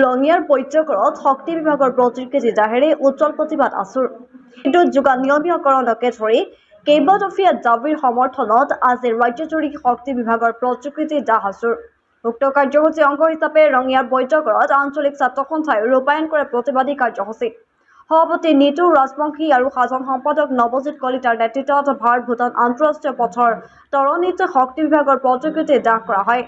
ৰঙিয়াৰ পৰ্যকৰত শক্তি বিভাগৰ প্ৰতিকৃতি জাহেৰে উজ্জ্বল প্ৰতিবাদ আছুৰ বিদ্যুৎ যোগান নিয়মীয়াকৰণকে ধৰি কেইবাদফীয়া দাবীৰ সমৰ্থনত আজি ৰাজ্যজুৰি শক্তি বিভাগৰ প্ৰতিকৃতি দাহ আছুৰ উক্ত কাৰ্যসূচীৰ অংশ হিচাপে ৰঙিয়াৰ পৰ্যকৰত আঞ্চলিক ছাত্ৰ সন্থাই ৰূপায়ণ কৰে প্ৰতিবাদী কাৰ্যসূচী সভাপতি নিতু ৰাজবংশী আৰু সাধাৰণ সম্পাদক নৱজিৎ কলিতাৰ নেতৃত্বত ভাৰত ভূটান আন্তঃৰাষ্ট্ৰীয় পথৰ তৰণীত শক্তি বিভাগৰ প্ৰতিকৃতি দাহ কৰা হয়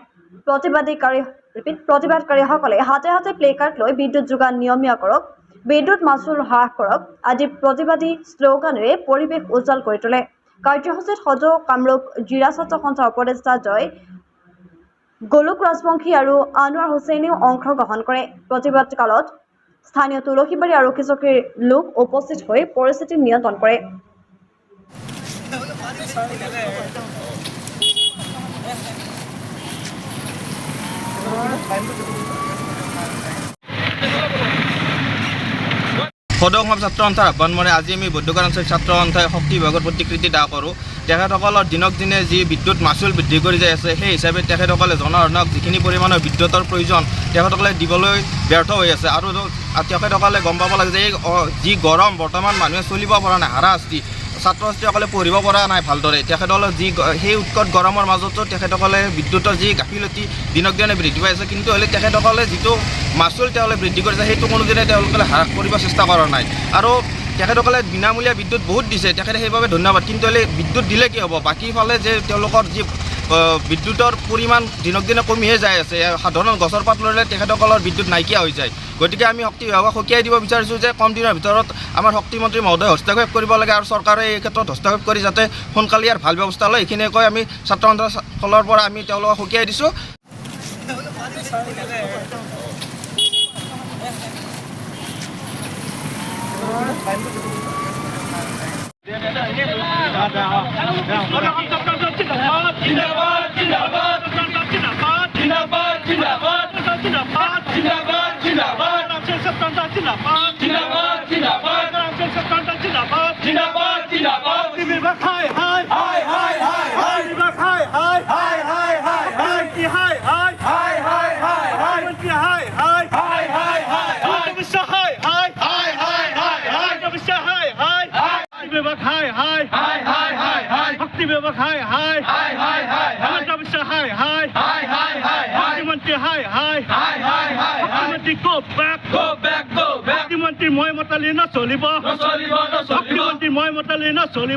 প্ৰতিবাদকাৰীসকলে হাতে হাতে প্লেকাৰ্ড লৈ বিদ্যুৎ যোগান নিয়মীয়া কৰক বিদ্যুৎ মাচুল হ্ৰাস কৰক আদি প্ৰতিবাদী শ্লোগানেৰে পৰিৱেশ উজ্জ্বল কৰি তোলে কাৰ্যসূচীত সদৌ কামৰূপ জিলা ছাত্ৰ সন্থাৰ উপদেষ্টা জয় গোলোক ৰাজবংশী আৰু আনোৱাৰ হুছেইনেও অংশগ্ৰহণ কৰে প্ৰতিবাদ কালত স্থানীয় তুলসীবাৰী আৰক্ষী চকীৰ লোক উপস্থিত হৈ পৰিস্থিতি নিয়ন্ত্ৰণ কৰে সদৌ অসম ছাত্ৰ সন্থাৰ আহ্বান মৰ্মে আজি আমি বৌদ্ধকাৰ অঞ্চল ছাত্ৰ সন্থাই শক্তি বিভাগৰ প্ৰতিকৃতি দাহ কৰোঁ তেখেতসকলৰ দিনক দিনে যি বিদ্যুৎ মাচুল বৃদ্ধি কৰি যাই আছে সেই হিচাপে তেখেতসকলে জনসাধাৰণক যিখিনি পৰিমাণৰ বিদ্যুতৰ প্ৰয়োজন তেখেতসকলে দিবলৈ ব্যৰ্থ হৈ আছে আৰু তেখেতসকলে গম পাব লাগে যে যি গৰম বৰ্তমান মানুহে চলিব পৰা নাই হাৰাশাস্তি ছাত্ৰ ছাত্ৰীসকলে পঢ়িব পৰা নাই ভালদৰে তেখেতসকলৰ যি সেই উৎকট গৰমৰ মাজতো তেখেতসকলে বিদ্যুতৰ যি গাফিলতি দিনক দিনে বৃদ্ধি পাই আছে কিন্তু হ'লে তেখেতসকলে যিটো মাচুল তেওঁলোকে বৃদ্ধি কৰিছে সেইটো কোনোদিনে তেওঁলোকে হ্ৰাস কৰিব চেষ্টা কৰা নাই আৰু তেখেতসকলে বিনামূলীয়া বিদ্যুৎ বহুত দিছে তেখেতে সেইবাবে ধন্যবাদ কিন্তু হ'লে বিদ্যুৎ দিলে কি হ'ব বাকীফালে যে তেওঁলোকৰ যি বিদ্যুতৰ পৰিমাণ দিনক দিনে কমিহে যাই আছে সাধাৰণ গছৰ পাত লৰিলে তেখেতসকলৰ বিদ্যুৎ নাইকিয়া হৈ যায় গতিকে আমি শক্তি বিভাগক সকীয়াই দিব বিচাৰিছোঁ যে কম দিনৰ ভিতৰত আমাৰ শক্তিমন্ত্ৰী মহোদয় হস্তক্ষেপ কৰিব লাগে আৰু চৰকাৰে এই ক্ষেত্ৰত হস্তক্ষেপ কৰি যাতে সোনকালে ইয়াৰ ভাল ব্যৱস্থা লয় এইখিনিয়ে কৈ আমি ছাত্ৰ সন্থাৰ ফালৰ পৰা আমি তেওঁলোকক সকীয়াই দিছোঁ মুখ্যমন্ত্ৰী মই মতালি নচলিব